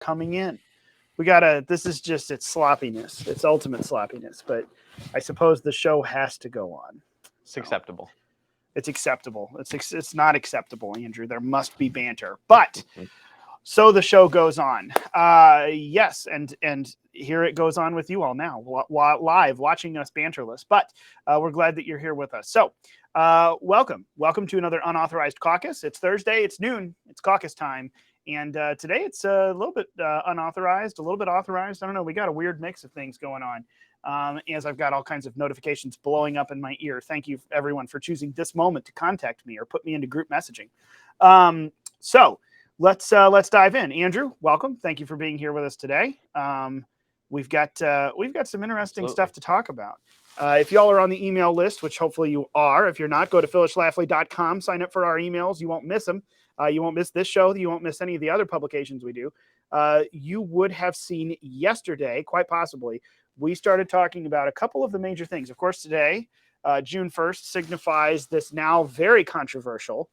coming in. This is just its sloppiness, its ultimate sloppiness. But I suppose the show has to go on. It's acceptable. It's acceptable. It's not acceptable, Andrew. There must be banter. But so the show goes on. Yes, and here it goes on with you all now, live, watching us banterless. But we're glad that you're here with us. So welcome to another Unauthorized Caucus. It's Thursday. It's noon. It's caucus time. And today it's a little bit unauthorized, a little bit authorized. I don't know. We got a weird mix of things going on. As I've got all kinds of notifications blowing up in my ear. Thank you, everyone, for choosing this moment to contact me or put me into group messaging. So let's dive in. Andrew, welcome. Thank you for being here with us today. We've got some interesting stuff to talk about. If y'all are on the email list, which hopefully you are, if you're not, go to phyllisschlafly.com, sign up for our emails. You won't miss them. You won't miss this show. You won't miss any of the other publications we do. You would have seen yesterday, quite possibly, we started talking about a couple of the major things. Of course, today, June 1st, signifies this now very controversial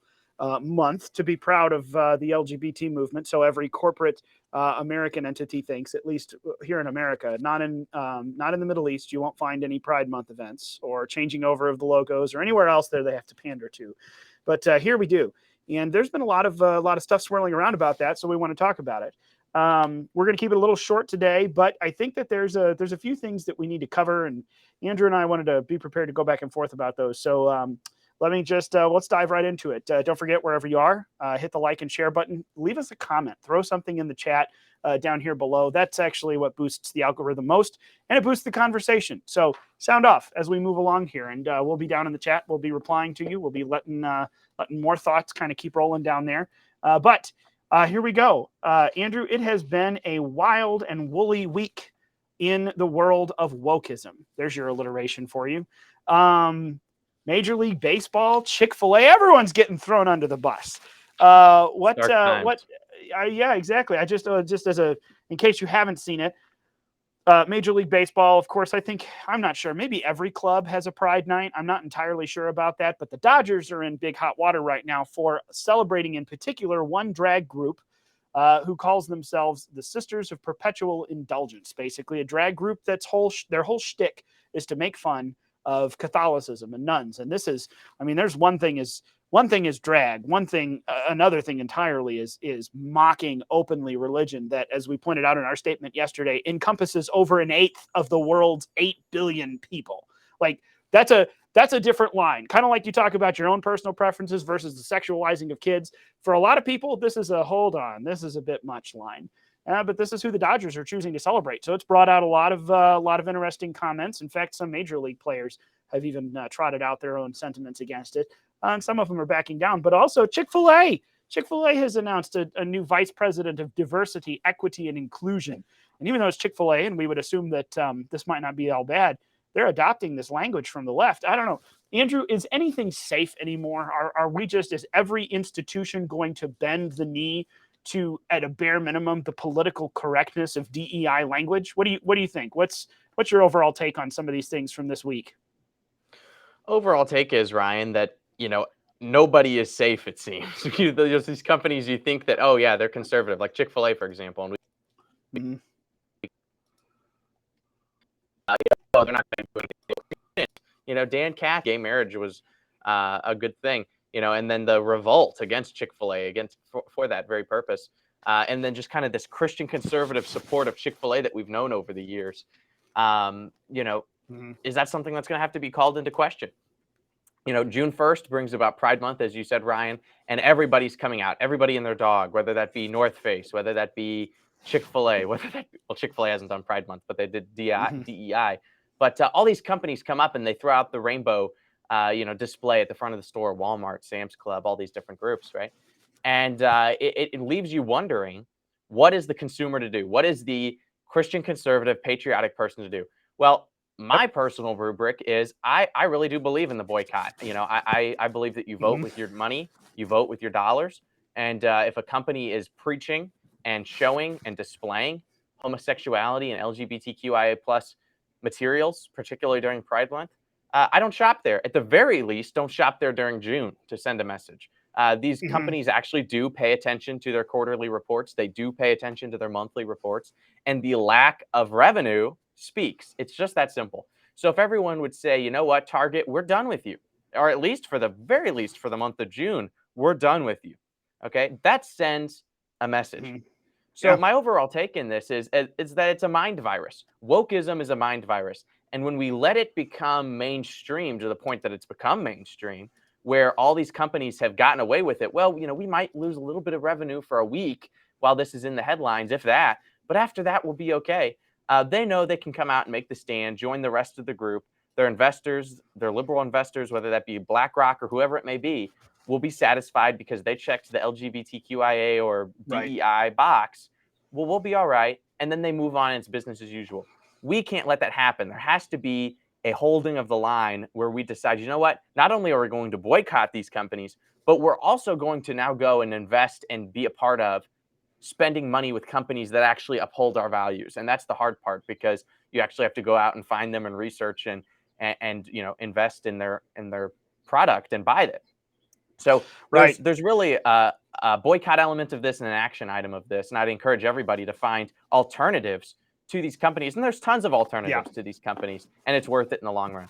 month to be proud of the LGBT movement. So every corporate American entity thinks, at least here in America, not in the Middle East, you won't find any Pride Month events or changing over of the logos or anywhere else there they have to pander to. But here we do. And there's been a lot of stuff swirling around about that, so we want to talk about it. We're going to keep it a little short today, but I think that there's a few things that we need to cover, and Andrew and I wanted to be prepared to go back and forth about those. So let me just let's dive right into it. Don't forget, wherever you are, hit the like and share button. Leave us a comment. Throw something in the chat down here below. That's actually what boosts the algorithm most, and it boosts the conversation. So sound off as we move along here, and we'll be down in the chat. We'll be replying to you. We'll be letting more thoughts kind of keep rolling down there. But here we go. Andrew, it has been a wild and woolly week in the world of wokeism. There's your alliteration for you. Major League Baseball, Chick-fil-A, everyone's getting thrown under the bus. Yeah, exactly. I just in case you haven't seen it, Major League Baseball, of course, I'm not sure. Maybe every club has a Pride Night. I'm not entirely sure about that, but the Dodgers are in big hot water right now for celebrating, in particular, one drag group who calls themselves the Sisters of Perpetual Indulgence. Basically, a drag group that's their whole shtick is to make fun of Catholicism and nuns. And this is, there's one thing is drag. Another thing entirely is mocking openly religion that, as we pointed out in our statement yesterday, encompasses over an eighth of the world's 8 billion people. Like that's a different line. Kind of like you talk about your own personal preferences versus the sexualizing of kids. For a lot of people, this is this is a bit much line. But this is who the Dodgers are choosing to celebrate. So it's brought out a lot of interesting comments. In fact, some major league players have even trotted out their own sentiments against it. And some of them are backing down. But also Chick-fil-A. Chick-fil-A has announced a new vice president of diversity, equity, and inclusion. And even though it's Chick-fil-A, and we would assume that this might not be all bad, they're adopting this language from the left. I don't know. Andrew, is anything safe anymore? Are we just, is every institution going to bend the knee to, at a bare minimum, the political correctness of DEI language? What do you think? What's your overall take on some of these things from this week? Overall take is, Ryan, that nobody is safe. It seems there's these companies you think that, oh yeah, they're conservative, like Chick-fil-A, for example, and they're not going to do anything. Dan Cath, gay marriage was a good thing. And then the revolt against Chick-fil-A for that very purpose. And then just kind of this Christian conservative support of Chick-fil-A that we've known over the years. Is that something that's going to have to be called into question? June 1st brings about Pride Month, as you said, Ryan, and everybody's coming out, everybody and their dog, whether that be North Face, whether that be Chick-fil-A, Chick-fil-A hasn't done Pride Month, but they did DEI. But all these companies come up and they throw out the rainbow display at the front of the store, Walmart, Sam's Club, all these different groups, right? And it leaves you wondering, what is the consumer to do? What is the Christian conservative patriotic person to do? Well, my personal rubric is I really do believe in the boycott. I believe that you vote with your money, you vote with your dollars. And if a company is preaching and showing and displaying homosexuality and LGBTQIA plus materials, particularly during Pride Month, I don't shop there. At the very least, don't shop there during June to send a message. These companies actually do pay attention to their quarterly reports. They do pay attention to their monthly reports. And the lack of revenue speaks. It's just that simple. So if everyone would say, you know what, Target, we're done with you, or at least for the very least for the month of June, we're done with you. Okay, that sends a message. So my overall take in this is that it's a mind virus. Wokeism is a mind virus. And when we let it become mainstream to the point that it's become mainstream, where all these companies have gotten away with it, well, we might lose a little bit of revenue for a week while this is in the headlines, if that. But after that, we'll be okay. They know they can come out and make the stand, join the rest of the group. Their investors, their liberal investors, whether that be BlackRock or whoever it may be, will be satisfied because they checked the LGBTQIA or DEI box. Well, we'll be all right. And then they move on and it's business as usual. We can't let that happen. There has to be a holding of the line where we decide, you know what, not only are we going to boycott these companies, but we're also going to now go and invest and be a part of spending money with companies that actually uphold our values. And that's the hard part, because you actually have to go out and find them and research and invest in their product and buy it. So there's really a boycott element of this and an action item of this. And I'd encourage everybody to find alternatives to these companies. And there's tons of alternatives to these companies, and it's worth it in the long run.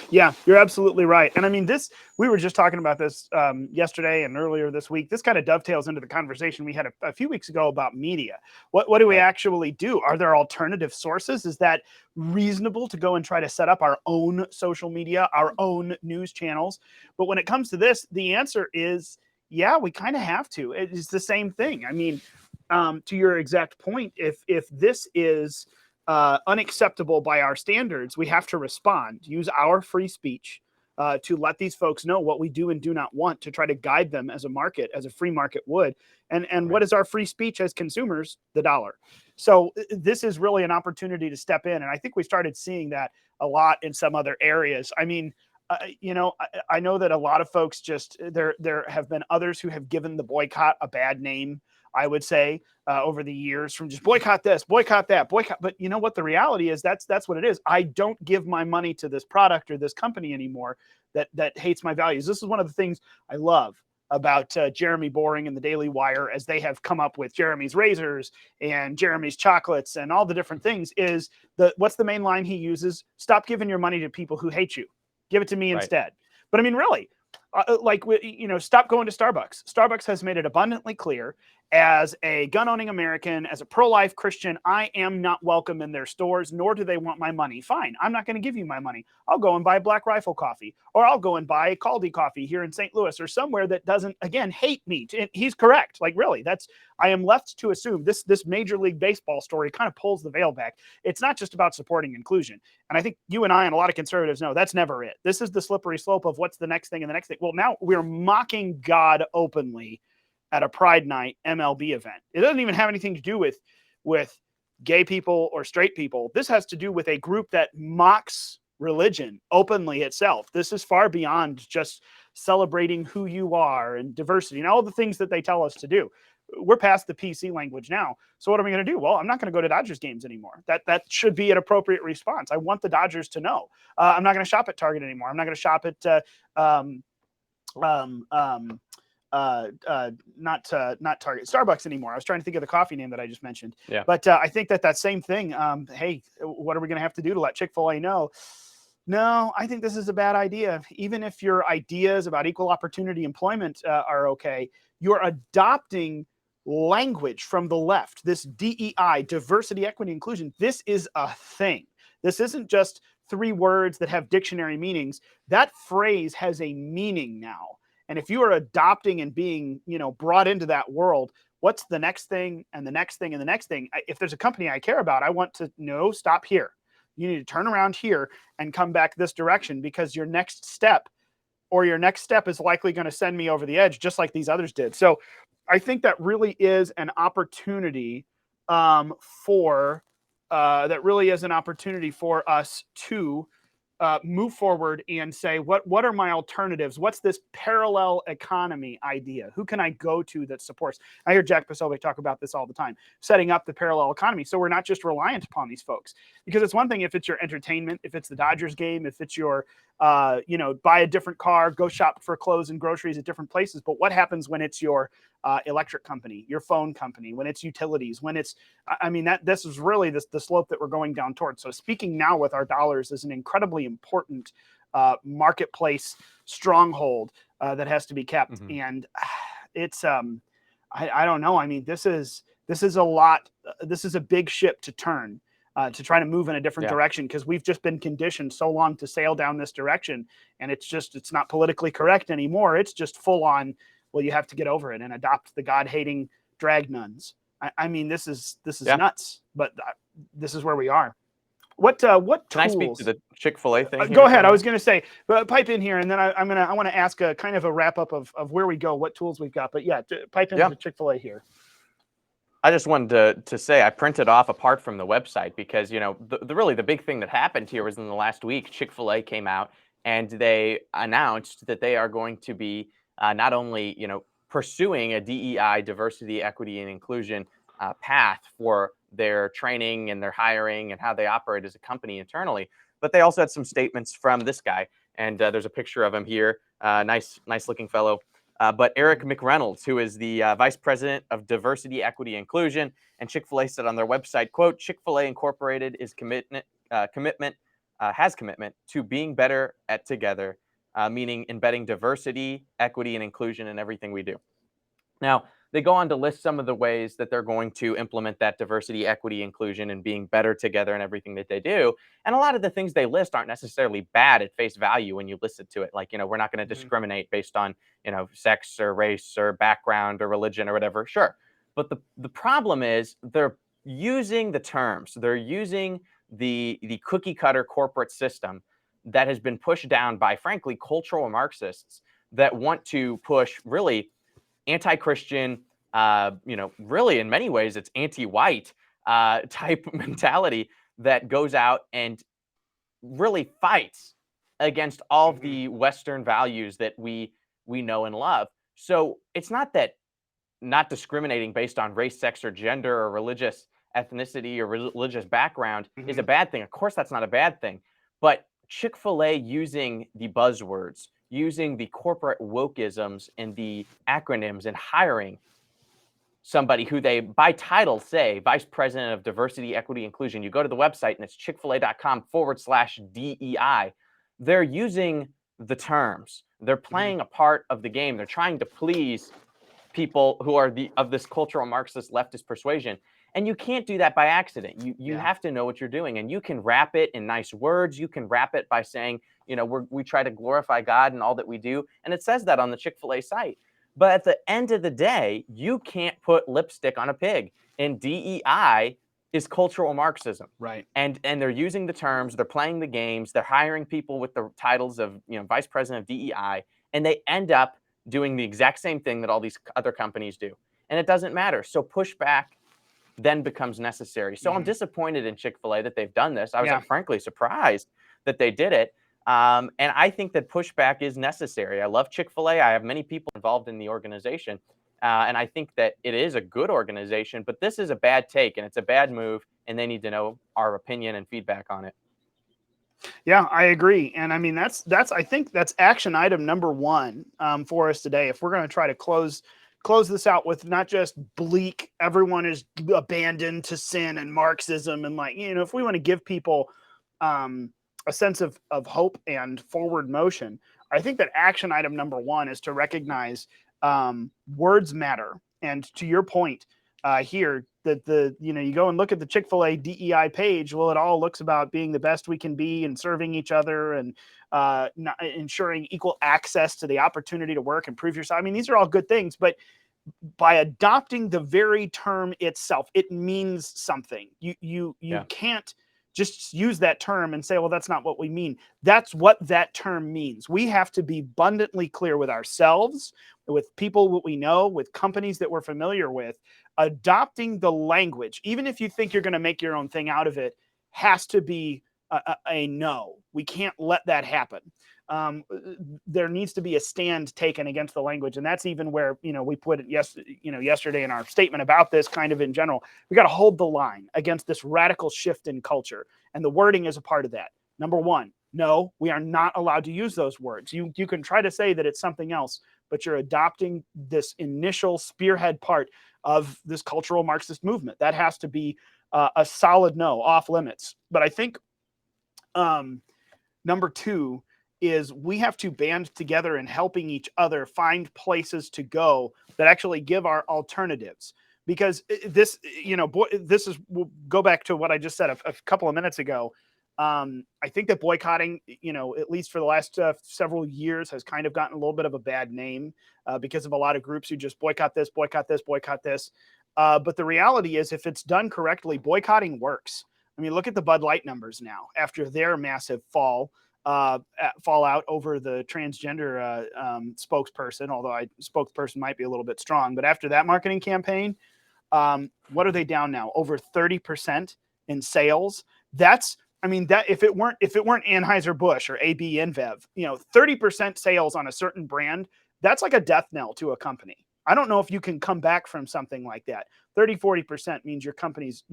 Yeah, you're absolutely right. And I mean, we were just talking about this yesterday and earlier this week. This kind of dovetails into the conversation we had a few weeks ago about media. What do we actually do? Are there alternative sources? Is that reasonable to go and try to set up our own social media, our own news channels? But when it comes to this, the answer is, yeah, we kind of have to. It's the same thing. I mean, to your exact point, if this is unacceptable by our standards, we have to respond, use our free speech to let these folks know what we do and do not want, to try to guide them as a market, as a free market would. And what is our free speech as consumers? The dollar. So this is really an opportunity to step in. And I think we started seeing that a lot in some other areas. I mean, I know that a lot of folks there have been others who have given the boycott a bad name, I would say, over the years, from just boycott this, boycott that, boycott. But you know what the reality is? That's what it is. I don't give my money to this product or this company anymore that hates my values. This is one of the things I love about Jeremy Boring and the Daily Wire, as they have come up with Jeremy's razors and Jeremy's chocolates and all the different things. Is what's the main line he uses? Stop giving your money to people who hate you. Give it to me instead. But I mean, really, stop going to Starbucks. Starbucks has made it abundantly clear, as a gun-owning American, as a pro-life Christian, I am not welcome in their stores, nor do they want my money. Fine, I'm not going to give you my money. I'll go and buy Black Rifle coffee, or I'll go and buy Caldi coffee here in St. Louis, or somewhere that doesn't, again, hate me. He's correct. Like, really, I am left to assume this Major League Baseball story kind of pulls the veil back. It's not just about supporting inclusion. And I think you and I and a lot of conservatives know that's never it. This is the slippery slope of what's the next thing and the next thing. Well, now we're mocking God openly at a Pride Night MLB event. It doesn't even have anything to do with gay people or straight people. This has to do with a group that mocks religion openly itself. This is far beyond just celebrating who you are and diversity and all the things that they tell us to do. We're past the PC language now. So what are we going to do? Well, I'm not going to go to Dodgers games anymore. That should be an appropriate response. I want the Dodgers to know. I'm not going to shop at Target anymore. I'm not going to shop at not Target, Starbucks anymore. I was trying to think of the coffee name that I just mentioned. Yeah. But I think that same thing. Hey, what are we going to have to do to let Chick-fil-A know? No, I think this is a bad idea. Even if your ideas about equal opportunity employment are okay, you're adopting language from the left. This DEI, diversity, equity, inclusion. This is a thing. This isn't just 3 words that have dictionary meanings. That phrase has a meaning now. And if you are adopting and being, brought into that world, what's the next thing and the next thing and the next thing? If there's a company I care about, I want to know, stop here. You need to turn around here and come back this direction, because your next step is likely going to send me over the edge, just like these others did. So I think that really is an opportunity for us to move forward and say, what are my alternatives? What's this parallel economy idea? Who can I go to that supports? I hear Jack Posobiec talk about this all the time, setting up the parallel economy. So we're not just reliant upon these folks, because it's one thing if it's your entertainment, if it's the Dodgers game, if it's your buy a different car, go shop for clothes and groceries at different places. But what happens when it's your electric company, your phone company, when it's utilities, when it's, this is really the slope that we're going down towards. So speaking now with our dollars is an incredibly important marketplace stronghold that has to be kept. Mm-hmm. And it's, I don't know. I mean, this is a lot. This is a big ship to turn. To try to move in a different direction, because we've just been conditioned so long to sail down this direction, and it's not politically correct anymore. It's just full on, well, you have to get over it and adopt the God-hating drag nuns. This is nuts, but this is where we are. What tools? Can I speak to the Chick-fil-A thing? Go ahead. I was going to say, pipe in here, and then I want to ask a kind of a wrap up of where we go, what tools we've got. But yeah, pipe into the Chick-fil-A here. I just wanted to say I printed off a part from the website because, really the big thing that happened here was in the last week, Chick-fil-A came out and they announced that they are going to be not only, pursuing a DEI, diversity, equity, and inclusion path for their training and their hiring and how they operate as a company internally, but they also had some statements from this guy. And there's a picture of him here. Nice looking fellow. But Eric McReynolds, who is the Vice President of Diversity, Equity, Inclusion, and Chick-fil-A said on their website, quote, Chick-fil-A Incorporated has commitment to being better at together, meaning embedding diversity, equity, and inclusion in everything we do. Now, they go on to list some of the ways that they're going to implement that diversity, equity, inclusion, and being better together in everything that they do. And a lot of the things they list aren't necessarily bad at face value when you listen to it. Like, we're not going to discriminate based on, sex or race or background or religion or whatever. Sure. But the problem is they're using the terms. They're using the cookie cutter corporate system that has been pushed down by, frankly, cultural Marxists that want to push really anti-Christian, really in many ways it's anti-white type mentality that goes out and really fights against all of the Western values that we know and love. So it's not that not discriminating based on race, sex, or gender, or religious ethnicity, or religious background is a bad thing. Of course, that's not a bad thing. But Chick-fil-A using the buzzwords, using the corporate wokeisms and the acronyms and hiring somebody who they by title say Vice President of Diversity, Equity, Inclusion. You go to the website and it's chickfila.com/DEI. They're using the terms. They're playing a part of the game. They're trying to please people who are of this cultural Marxist leftist persuasion. And you can't do that by accident. You have to know what you're doing. And you can wrap it in nice words. You can wrap it by saying, we try to glorify God in all that we do. And it says that on the Chick-fil-A site. But at the end of the day, you can't put lipstick on a pig. And DEI is cultural Marxism. Right. And they're using the terms. They're playing the games. They're hiring people with the titles of Vice President of DEI. And they end up doing the exact same thing that all these other companies do. And it doesn't matter. So pushback then becomes necessary. So I'm disappointed in Chick-fil-A that they've done this. I was frankly surprised that they did it. And I think that pushback is necessary. I love Chick-fil-A. I have many people involved in the organization. And I think that it is a good organization, but this is a bad take and it's a bad move. And they need to know our opinion and feedback on it. Yeah, I agree. And I think that's action item number one for us today. If we're going to try to close this out with not just bleak, everyone is abandoned to sin and Marxism. And if we want to give people a sense of hope and forward motion, I think that action item number one is to recognize words matter. And to your point here, that you go and look at the Chick-fil-A DEI page. Well, it all looks about being the best we can be and serving each other and ensuring equal access to the opportunity to work and prove yourself. These are all good things, but by adopting the very term itself, it means something. You can't just use that term and say, well, that's not what we mean. That's what that term means. We have to be abundantly clear with ourselves, with people that we know, with companies that we're familiar with. Adopting the language, even if you think you're going to make your own thing out of it, has to be a no. We can't let that happen. There needs to be a stand taken against the language. And that's even where, we put it yesterday in our statement about this kind of in general. We got to hold the line against this radical shift in culture. And the wording is a part of that. Number one, No, we are not allowed to use those words. You can try to say that it's something else, but you're adopting this initial spearhead part of this cultural Marxist movement. That has to be a solid no, off limits. But I think number two is we have to band together in helping each other find places to go that actually give our alternatives. Because this, this is, we'll go back to what I just said a couple of minutes ago. I think that boycotting, at least for the last several years, has kind of gotten a little bit of a bad name because of a lot of groups who just boycott this, boycott this, boycott this. But the reality is, if it's done correctly, boycotting works. I mean, look at the Bud Light numbers now after their massive fallout over the transgender spokesperson, although spokesperson might be a little bit strong. But after that marketing campaign, what are they down now? Over 30% in sales. That if it weren't Anheuser-Busch or AB InBev, 30% sales on a certain brand, that's like a death knell to a company. I don't know if you can come back from something like that. 30-40% means your company's,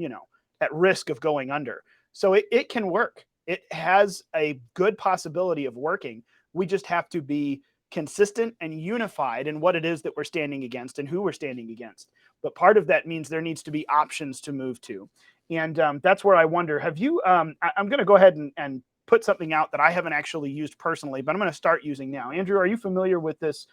at risk of going under. So it can work. It has a good possibility of working. We just have to be consistent and unified in what it is that we're standing against and who we're standing against. But part of that means there needs to be options to move to. And that's where I wonder, have you, I'm going to go ahead and put something out that I haven't actually used personally, but I'm going to start using now. Andrew, are you familiar with this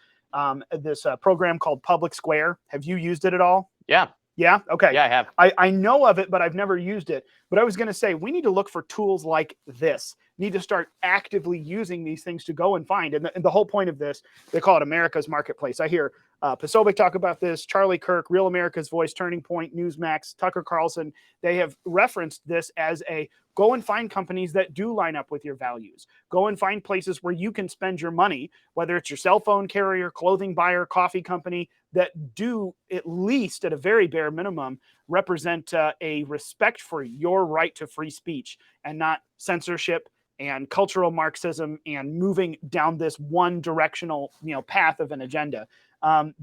program called Public Square? Have you used it at all? Yeah. Yeah. Okay. Yeah, I have. I know of it, but I've never used it. But I was going to say, we need to look for tools like this. Need to start actively using these things to go and find. And the whole point of this, they call it America's Marketplace. I hear Posobiec talk about this, Charlie Kirk, Real America's Voice, Turning Point, Newsmax, Tucker Carlson. They have referenced this as a go and find companies that do line up with your values. Go and find places where you can spend your money, whether it's your cell phone carrier, clothing buyer, coffee company, that do, at least at a very bare minimum, represent a respect for your right to free speech and not censorship and cultural Marxism and moving down this one directional path of an agenda.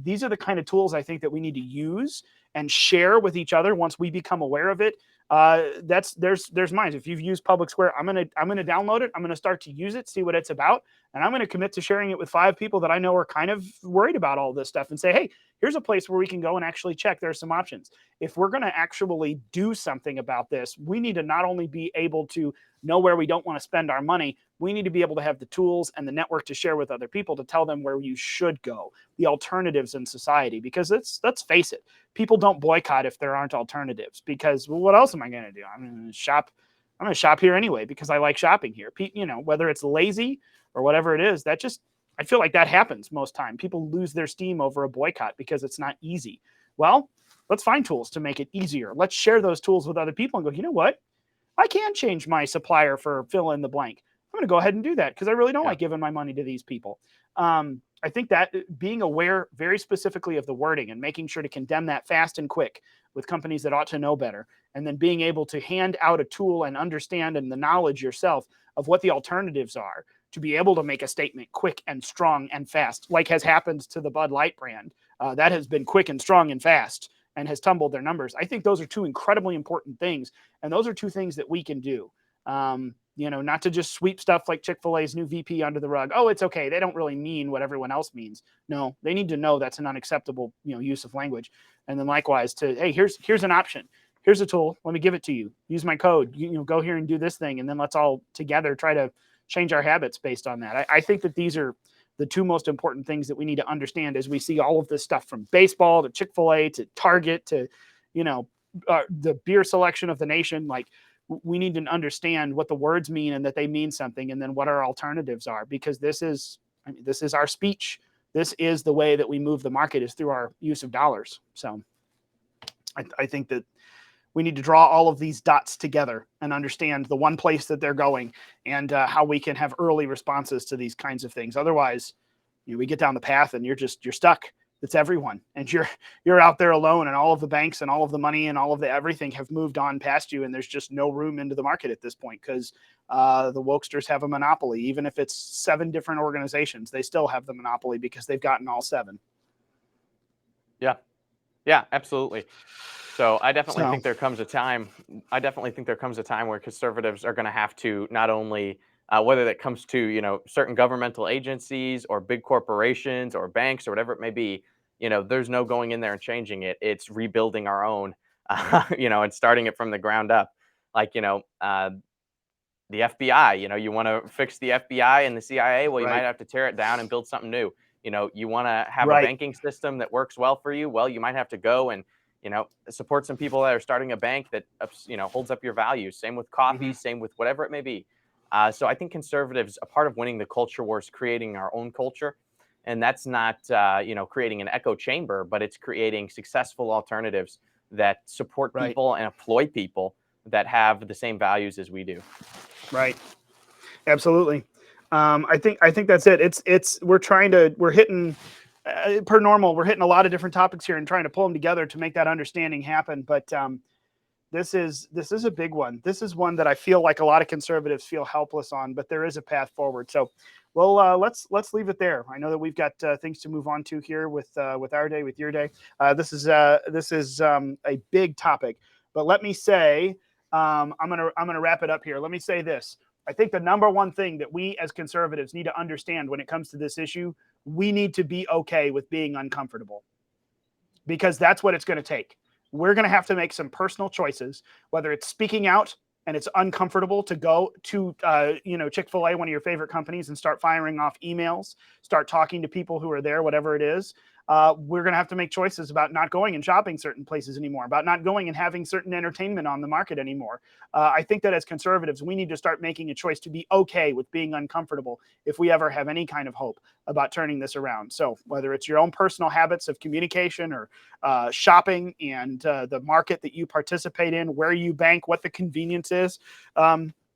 These are the kind of tools I think that we need to use and share with each other once we become aware of it. There's mine. If you've used Public Square, I'm gonna download it. I'm gonna start to use it, see what it's about, and I'm gonna commit to sharing it with 5 people that I know are kind of worried about all this stuff, and say, hey, here's a place where we can go and actually check. There's some options. If we're gonna actually do something about this, we need to not only be able to know where we don't want to spend our money, we need to be able to have the tools and the network to share with other people to tell them where you should go, the alternatives in society. Because let's face it, people don't boycott if there aren't alternatives. Because, well, what else am I going to do? I'm going to shop here anyway because I like shopping here. Whether it's lazy or whatever it is, I feel like that happens most time. People lose their steam over a boycott because it's not easy. Well, let's find tools to make it easier. Let's share those tools with other people and go, you know what? I can change my supplier for fill in the blank. I'm going to go ahead and do that because I really don't like giving my money to these people. I think that being aware very specifically of the wording and making sure to condemn that fast and quick with companies that ought to know better, and then being able to hand out a tool and understand and the knowledge yourself of what the alternatives are to be able to make a statement quick and strong and fast, like has happened to the Bud Light brand. That has been quick and strong and fast and has tumbled their numbers. I think those are 2 incredibly important things. And those are 2 things that we can do. Not to just sweep stuff like Chick-fil-A's new VP under the rug. Oh, it's okay. They don't really mean what everyone else means. No, they need to know that's an unacceptable, use of language. And then likewise hey, here's an option. Here's a tool. Let me give it to you. Use my code. Go here and do this thing. And then let's all together try to change our habits based on that. I think that these are the 2 most important things that we need to understand as we see all of this stuff from baseball to Chick-fil-A to Target to, the beer selection of the nation. Like, we need to understand what the words mean and that they mean something, and then what our alternatives are, because this is our speech. This is the way that we move the market, is through our use of dollars. So I think that we need to draw all of these dots together and understand the one place that they're going, and how we can have early responses to these kinds of things. Otherwise, we get down the path and you're stuck. It's everyone, and you're out there alone, and all of the banks and all of the money and all of the everything have moved on past you, and there's just no room into the market at this point because the wokesters have a monopoly. Even if it's 7 different organizations, they still have the monopoly because they've gotten all 7. Yeah, absolutely. So I definitely think there comes a time. where conservatives are going to have to not only whether that comes to, you know, certain governmental agencies or big corporations or banks or whatever it may be. You know, there's no going in there and changing it. It's rebuilding our own, you know, and starting it from the ground up. Like, you know, the FBI, you know, you want to fix the FBI and the CIA, well, you might Right. have to tear it down and build something new. You know, you want to have a Right. banking system that works well for you, well, you might have to go and, you know, support some people that are starting a bank that, you know, holds up your values. Same with coffee, same with whatever it may be. So I think conservatives, a part of winning the culture war is creating our own culture. And that's not, you know, creating an echo chamber, but it's creating successful alternatives that support Right. people and employ people that have the same values as we do. Right. Absolutely. I think that's it. We're hitting per normal. We're hitting a lot of different topics here and trying to pull them together to make that understanding happen. But this is a big one. This is one that I feel like a lot of conservatives feel helpless on, but there is a path forward. So, well, let's leave it there. I know that we've got things to move on to here with our day, with your day. This is a big topic, but let me say, I'm gonna wrap it up here. Let me say this. I think the number one thing that we as conservatives need to understand when it comes to this issue, we need to be okay with being uncomfortable, because that's what it's going to take. We're going to have to make some personal choices, whether it's speaking out and it's uncomfortable to go to, Chick-fil-A, one of your favorite companies, and start firing off emails, start talking to people who are there, whatever it is. We're going to have to make choices about not going and shopping certain places anymore, about not going and having certain entertainment on the market anymore. I think that as conservatives, we need to start making a choice to be okay with being uncomfortable if we ever have any kind of hope about turning this around. So whether it's your own personal habits of communication or shopping and the market that you participate in, where you bank, what the convenience is,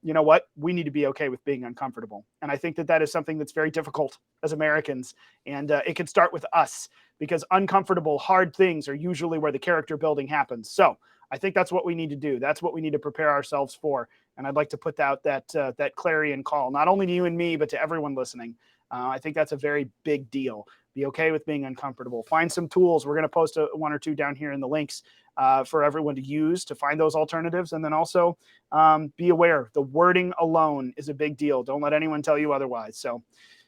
you know what? We need to be okay with being uncomfortable. And I think that that is something that's very difficult as Americans. And it can start with us, because uncomfortable, hard things are usually where the character building happens. So I think that's what we need to do. That's what we need to prepare ourselves for. And I'd like to put out that clarion call, not only to you and me, but to everyone listening. I think that's a very big deal. Be okay with being uncomfortable. Find some tools. We're going to post one or two down here in the links for everyone to use to find those alternatives. And then also be aware, the wording alone is a big deal. Don't let anyone tell you otherwise. So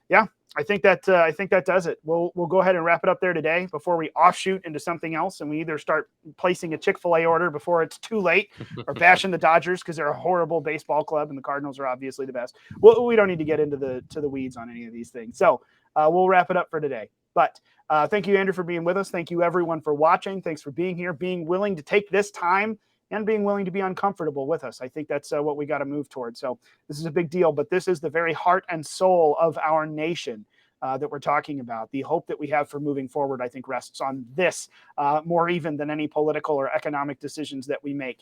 yeah, I think that does it. We'll go ahead and wrap it up there today before we offshoot into something else, and we either start placing a Chick-fil-A order before it's too late, or bashing the Dodgers because they're a horrible baseball club, and the Cardinals are obviously the best. Well, we don't need to get into the weeds on any of these things. So we'll wrap it up for today. But thank you, Andrew, for being with us. Thank you, everyone, for watching. Thanks for being here, being willing to take this time, and being willing to be uncomfortable with us. I think that's what we got to move towards. So this is a big deal, but this is the very heart and soul of our nation that we're talking about. The hope that we have for moving forward, I think, rests on this more even than any political or economic decisions that we make.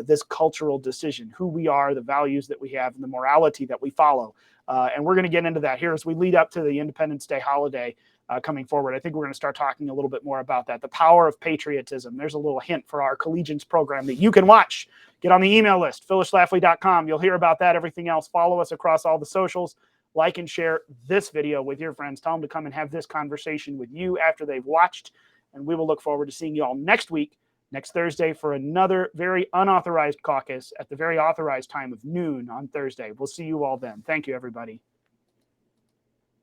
This cultural decision, who we are, the values that we have, and the morality that we follow. And we're going to get into that here as we lead up to the Independence Day holiday coming forward. I think we're going to start talking a little bit more about that. The power of patriotism. There's a little hint for our collegians program that you can watch. Get on the email list, phyllisschlafly.com. You'll hear about that, everything else. Follow us across all the socials. Like and share this video with your friends. Tell them to come and have this conversation with you after they've watched. And we will look forward to seeing you all next week, next Thursday, for another very unauthorized caucus at the very authorized time of noon on Thursday. We'll see you all then. Thank you, everybody.